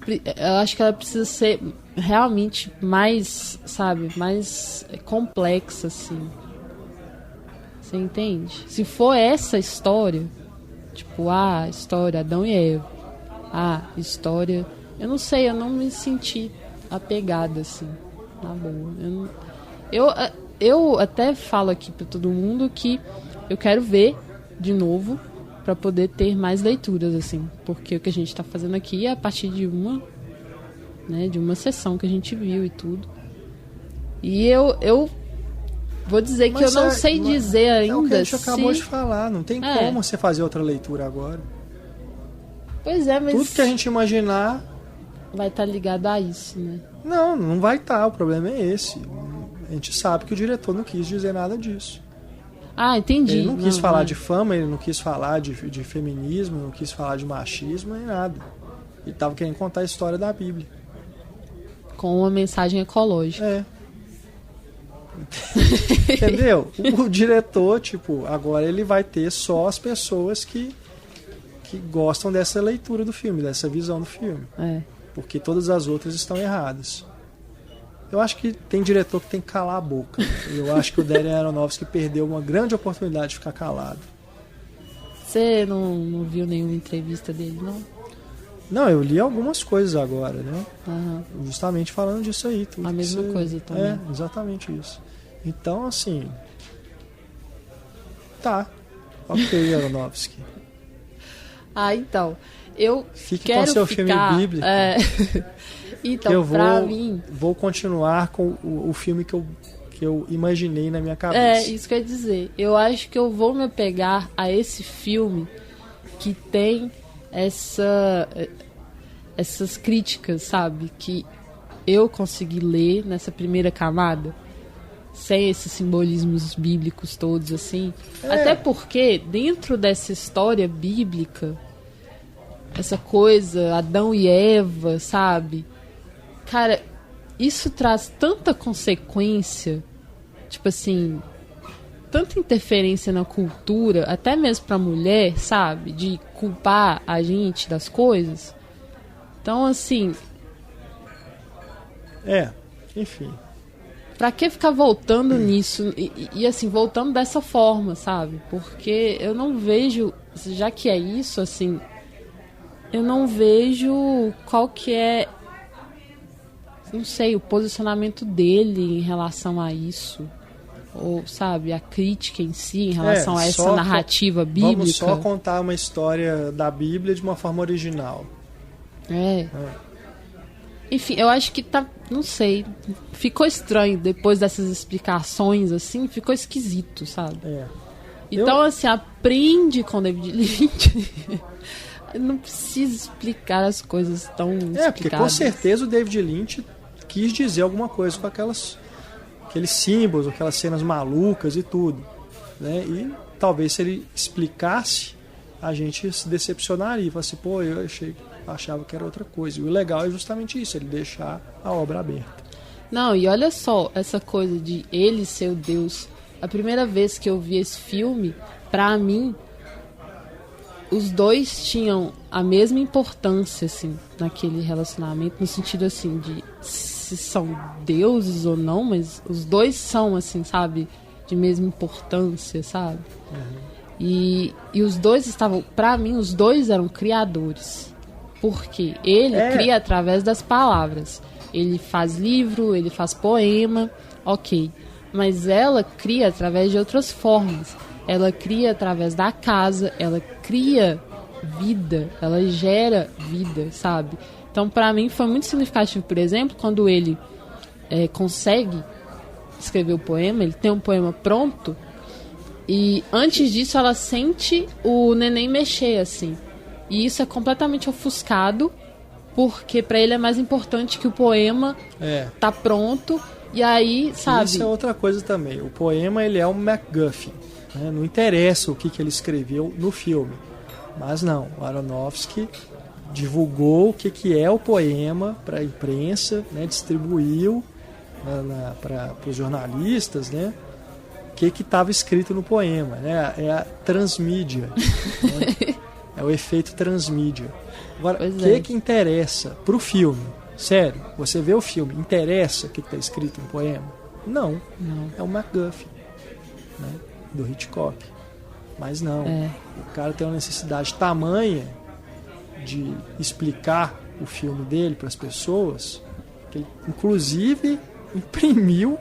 ela precisa ser realmente mais, sabe, mais complexa, assim. Você entende? Se for essa história, tipo, história Adão e Eva, história... Eu não sei, eu não me senti apegada, assim, na boa. Eu até falo aqui pra todo mundo que eu quero ver de novo pra poder ter mais leituras, assim, porque o que a gente tá fazendo aqui é a partir de uma sessão que a gente viu e tudo. E eu vou dizer que eu não sei dizer ainda. É o que a gente acabou de falar, não tem como você fazer outra leitura agora. Pois é, mas... Tudo que a gente imaginar... vai estar ligado a isso, né? Não vai estar, o problema é esse. A gente sabe que o diretor não quis dizer nada disso. Entendi. Ele não quis falar de fama, ele não quis falar de feminismo, não quis falar de machismo, nem nada. Ele estava querendo contar a história da Bíblia. Com uma mensagem ecológica. Entendeu? O diretor, tipo, agora ele vai ter só as pessoas que gostam dessa leitura do filme, dessa visão do filme. Porque todas as outras estão erradas. Eu acho que tem diretor que tem que calar a boca. Eu acho que o Darren Aronofsky perdeu uma grande oportunidade de ficar calado. Você não viu nenhuma entrevista dele, não? Não, eu li algumas coisas agora, né? Justamente falando disso aí. Tudo a mesma coisa também. Exatamente isso. Então, assim... Ok, Aronofsky. Então, eu Fique quero com seu ficar... filme bíblico. Então, eu pra mim... vou continuar com o filme que eu imaginei na minha cabeça. Isso que eu ia dizer. Eu acho que eu vou me apegar a esse filme que tem essas críticas, sabe? Que eu consegui ler nessa primeira camada, sem esses simbolismos bíblicos todos, assim. Até porque, dentro dessa história bíblica, essa coisa, Adão e Eva, sabe? Cara, isso traz tanta consequência, tipo assim, tanta interferência na cultura, até mesmo pra mulher, sabe? De culpar a gente das coisas. Então, assim... enfim. Pra que ficar voltando nisso? E assim, voltando dessa forma, sabe? Porque eu não vejo, já que é isso, assim... Eu não vejo qual que é... Não sei, o posicionamento dele em relação a isso. Ou, sabe, a crítica em si em relação a essa narrativa bíblica. Vamos só contar uma história da Bíblia de uma forma original. Enfim, eu acho que tá... Não sei. Ficou estranho depois dessas explicações, assim. Ficou esquisito, sabe? Então, assim, aprende com David Lynch. Não precisa explicar as coisas tão explicadas. Porque com certeza o David Lynch quis dizer alguma coisa com aqueles símbolos, aquelas cenas malucas e tudo, né? E talvez se ele explicasse, a gente se decepcionaria, falasse, pô, eu achava que era outra coisa. E o legal é justamente isso, ele deixar a obra aberta. Não, e olha só, essa coisa de ele ser o Deus. A primeira vez que eu vi esse filme, pra mim, os dois tinham a mesma importância, assim, naquele relacionamento, no sentido, assim, de se são deuses ou não, mas os dois são, assim, sabe, de mesma importância, sabe? E os dois estavam, pra mim, os dois eram criadores. Porque ele cria através das palavras. Ele faz livro, ele faz poema, ok. Mas ela cria através de outras formas. Ela cria através da casa, ela cria vida, ela gera vida, sabe? Então, pra mim, foi muito significativo, por exemplo, quando ele consegue escrever o poema, ele tem um poema pronto, e antes disso ela sente o neném mexer, assim. E isso é completamente ofuscado, porque pra ele é mais importante que o poema tá pronto, e aí, sabe... Isso é outra coisa também. O poema, ele é um MacGuffin. Não interessa o que ele escreveu no filme. Mas não, o Aronofsky divulgou o que é o poema para a imprensa, né, distribuiu para os jornalistas, né, o que estava escrito no poema. Né, é a transmídia. Né, é o efeito transmídia. Agora, o que interessa para o filme? Sério, você vê o filme, interessa o que está escrito no poema? Não. É o MacGuffin, né, do Hitchcock. Mas não, o cara tem uma necessidade tamanha de explicar o filme dele para as pessoas, que ele, inclusive, imprimiu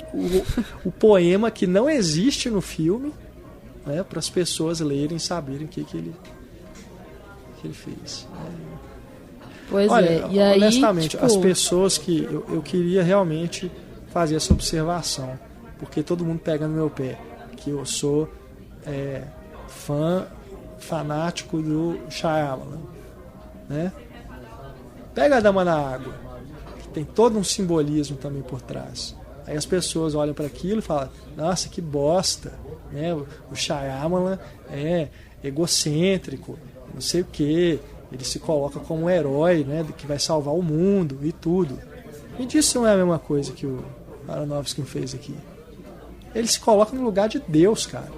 o poema que não existe no filme, né, para as pessoas lerem e saberem o que ele fez. Pois Olha, e aí, honestamente, tipo... as pessoas que eu queria realmente fazer essa observação, porque todo mundo pega no meu pé, que eu sou fanático do Shyamalan, né? Pega a Dama na Água, que tem todo um simbolismo também por trás. Aí as pessoas olham para aquilo e falam, nossa, que bosta, né? O Shyamalan é egocêntrico, não sei o quê, ele se coloca como um herói, né, que vai salvar o mundo e tudo. E disso não é a mesma coisa que o Aronofsky fez aqui. Ele se coloca no lugar de Deus, cara.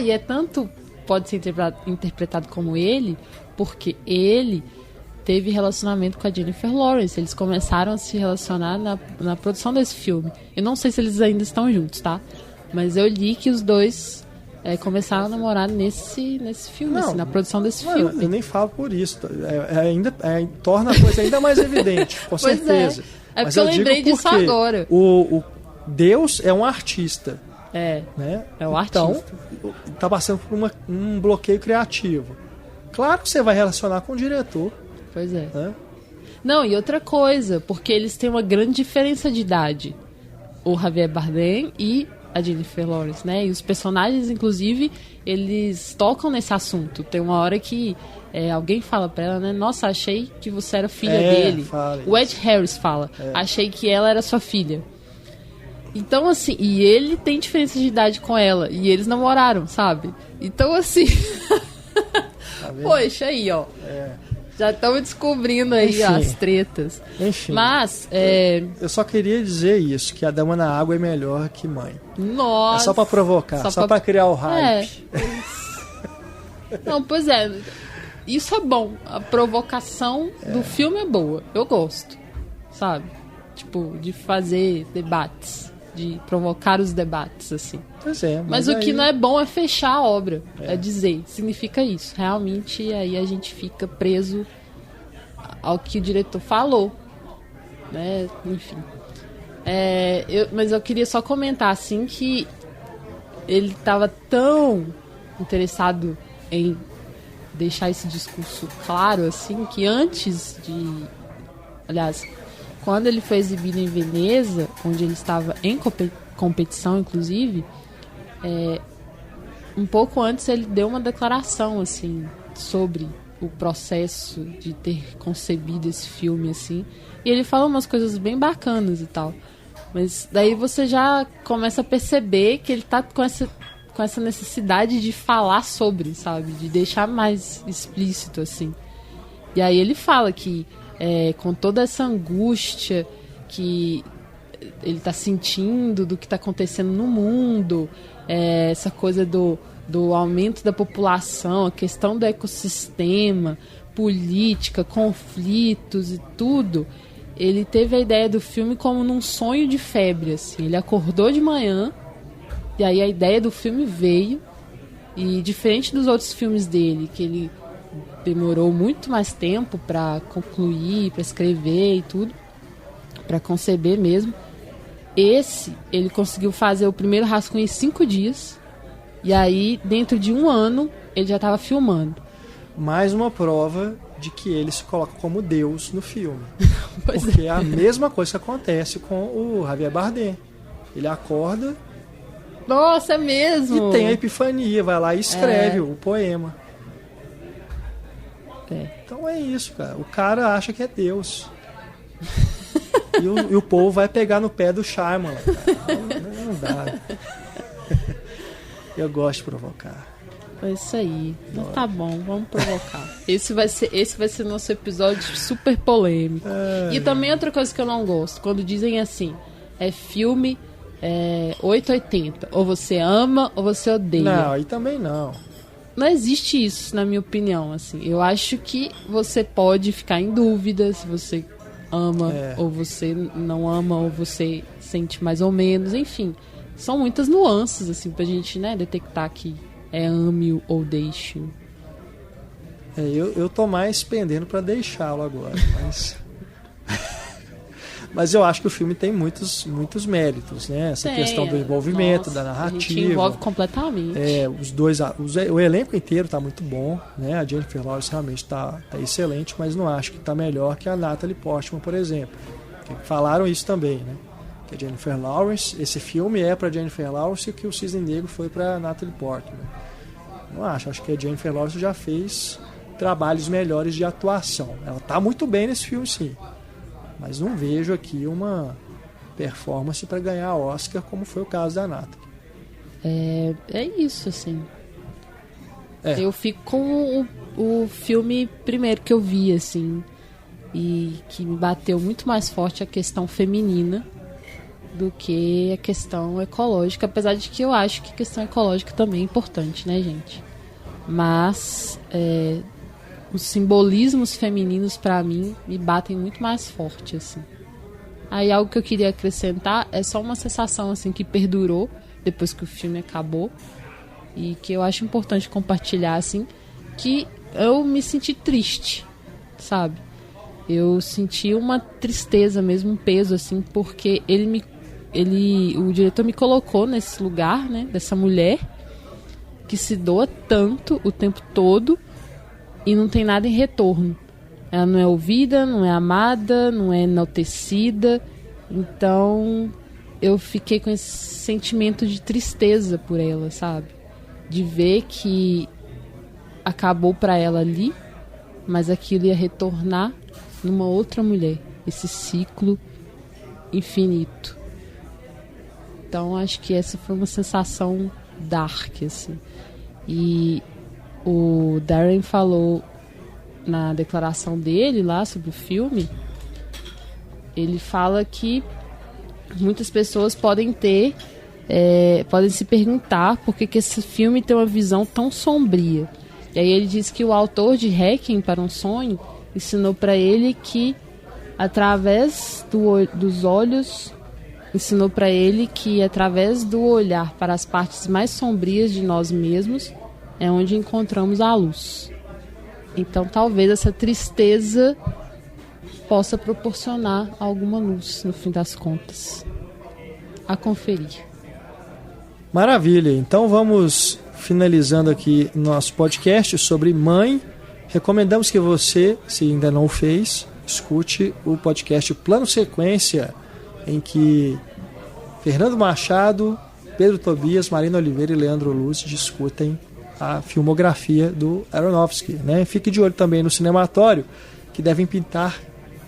E é tanto... Pode ser interpretado como ele, porque ele teve relacionamento com a Jennifer Lawrence. Eles começaram a se relacionar na produção desse filme. Eu não sei se eles ainda estão juntos, tá? Mas eu li que os dois começaram a namorar nesse filme, assim, na produção desse filme. Eu nem falo por isso. Torna a coisa ainda mais evidente, com certeza. É porque eu lembrei disso agora. O Deus é um artista. Né? É o então, artista. Tá passando por um bloqueio criativo. Claro que você vai relacionar com o diretor. Pois é. Né? Não, e outra coisa, porque eles têm uma grande diferença de idade. O Javier Bardem e a Jennifer Lawrence, né? E os personagens, inclusive, eles tocam nesse assunto. Tem uma hora que alguém fala pra ela, né? Nossa, achei que você era filha dele. O Ed Harris fala, achei que ela era sua filha. Então, assim, e ele tem diferença de idade com ela. E eles namoraram, sabe? Então, assim... Tá poxa, aí, ó. Já estamos descobrindo aí as tretas. Enfim. Mas, eu só queria dizer isso, que a Dama na Água é melhor que Mãe. Nossa. É só pra provocar, só pra criar o hype. Não, pois é. Isso é bom. A provocação do filme é boa. Eu gosto. Sabe? Tipo, de fazer debates. De provocar os debates, assim. Pois é. Mas o que não é bom é fechar a obra. É dizer. Significa isso. Realmente, aí a gente fica preso ao que o diretor falou. Né? Enfim. Mas eu queria só comentar, assim, que ele estava tão interessado em deixar esse discurso claro, assim, que antes de... Aliás, quando ele foi exibido em Veneza, onde ele estava em competição, inclusive, um pouco antes ele deu uma declaração, assim, sobre o processo de ter concebido esse filme, assim. E ele fala umas coisas bem bacanas e tal. Mas daí você já começa a perceber que ele tá com essa necessidade de falar sobre, sabe? De deixar mais explícito, assim. E aí ele fala que com toda essa angústia que ele tá sentindo do que tá acontecendo no mundo, essa coisa do aumento da população, a questão do ecossistema, política, conflitos e tudo, ele teve a ideia do filme como num sonho de febre, assim. Ele acordou de manhã e aí a ideia do filme veio, e diferente dos outros filmes dele, que ele demorou muito mais tempo para concluir, para escrever e tudo, para conceber mesmo, esse ele conseguiu fazer o primeiro rascunho em 5 dias, e aí dentro de 1 ano ele já estava filmando. Mais uma prova de que ele se coloca como Deus no filme. Porque é a mesma coisa que acontece com o Javier Bardem. Ele acorda... Nossa, é mesmo? E tem a epifania, vai lá e escreve o poema. Então é isso, cara. O cara acha que é Deus. e o povo vai pegar no pé do Shyamalan, cara. Não dá. Eu gosto de provocar. É isso aí. Então tá bom, vamos provocar. Esse vai ser nosso episódio super polêmico. E também outra coisa que eu não gosto, quando dizem assim, filme 880, ou você ama ou você odeia. Não, aí também não. Não existe isso, na minha opinião, assim. Eu acho que você pode ficar em dúvida se você ama ou você não ama, ou você sente mais ou menos, enfim. São muitas nuances, assim, pra gente, né, detectar que ame ou deixe. Eu tô mais pendendo pra deixá-lo agora, mas eu acho que o filme tem muitos méritos, né? Essa questão do envolvimento, da narrativa. A gente envolve completamente. O elenco inteiro tá muito bom, né? A Jennifer Lawrence realmente tá excelente, mas não acho que tá melhor que a Natalie Portman, por exemplo. Falaram isso também, né? Que a Jennifer Lawrence, esse filme é pra Jennifer Lawrence e que o Cisne Negro foi pra Natalie Portman. Não acho que a Jennifer Lawrence já fez trabalhos melhores de atuação. Ela tá muito bem nesse filme, sim. Mas não vejo aqui uma performance para ganhar Oscar, como foi o caso da Natalie. É isso, assim. Eu fico com o filme primeiro que eu vi, assim, e que me bateu muito mais forte a questão feminina do que a questão ecológica, apesar de que eu acho que a questão ecológica também é importante, né, gente? Mas os simbolismos femininos, pra mim, me batem muito mais forte, assim. Aí algo que eu queria acrescentar é só uma sensação, assim, que perdurou depois que o filme acabou e que eu acho importante compartilhar, assim, que eu me senti triste, sabe? Eu senti uma tristeza mesmo, um peso, assim, porque ele o diretor me colocou nesse lugar, né, dessa mulher que se doa tanto o tempo todo e não tem nada em retorno. Ela não é ouvida, não é amada, não é enaltecida. Então eu fiquei com esse sentimento de tristeza por ela, sabe? De ver que acabou pra ela ali, mas aquilo ia retornar numa outra mulher. Esse ciclo infinito. Então acho que essa foi uma sensação dark, assim. E o Darren falou na declaração dele lá sobre o filme, ele fala que muitas pessoas podem se perguntar por que esse filme tem uma visão tão sombria. E aí ele diz que o autor de Requiem para um Sonho ensinou para ele que através dos olhos, ensinou para ele que através do olhar para as partes mais sombrias de nós mesmos é onde encontramos a luz. Então talvez essa tristeza possa proporcionar alguma luz no fim das contas. A conferir. Maravilha, então vamos finalizando aqui nosso podcast sobre Mãe. Recomendamos que você, se ainda não o fez, escute o podcast Plano Sequência, em que Fernando Machado, Pedro Tobias, Marina Oliveira e Leandro Luz discutem a filmografia do Aronofsky, né? Fique de olho também no Cinematório, que devem pintar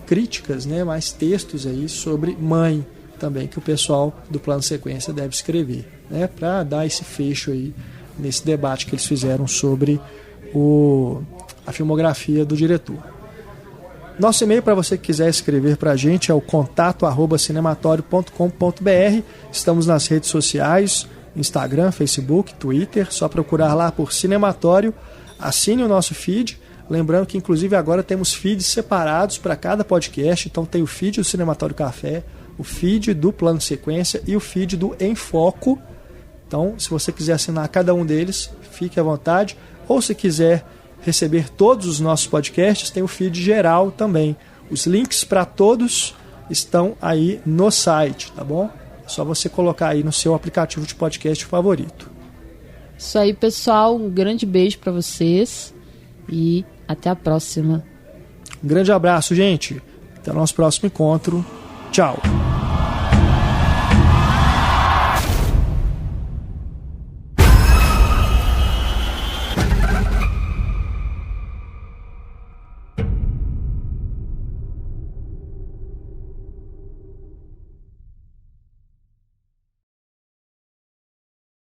críticas, né? Mais textos aí sobre Mãe também, que o pessoal do Plano Sequência deve escrever, né? Para dar esse fecho aí nesse debate que eles fizeram sobre a filmografia do diretor. Nosso e-mail para você que quiser escrever para a gente é o contato@cinematório.com.br. Estamos nas redes sociais, Instagram, Facebook, Twitter, só procurar lá por Cinematório. Assine o nosso feed, lembrando que inclusive agora temos feeds separados para cada podcast, então tem o feed do Cinematório Café, o feed do Plano Sequência e o feed do Em Foco. Então, se você quiser assinar cada um deles, fique à vontade, ou se quiser receber todos os nossos podcasts, tem o feed geral também. Os links para todos estão aí no site, tá bom? É só você colocar aí no seu aplicativo de podcast favorito. Isso aí, pessoal. Um grande beijo para vocês e até a próxima. Um grande abraço, gente. Até o nosso próximo encontro. Tchau.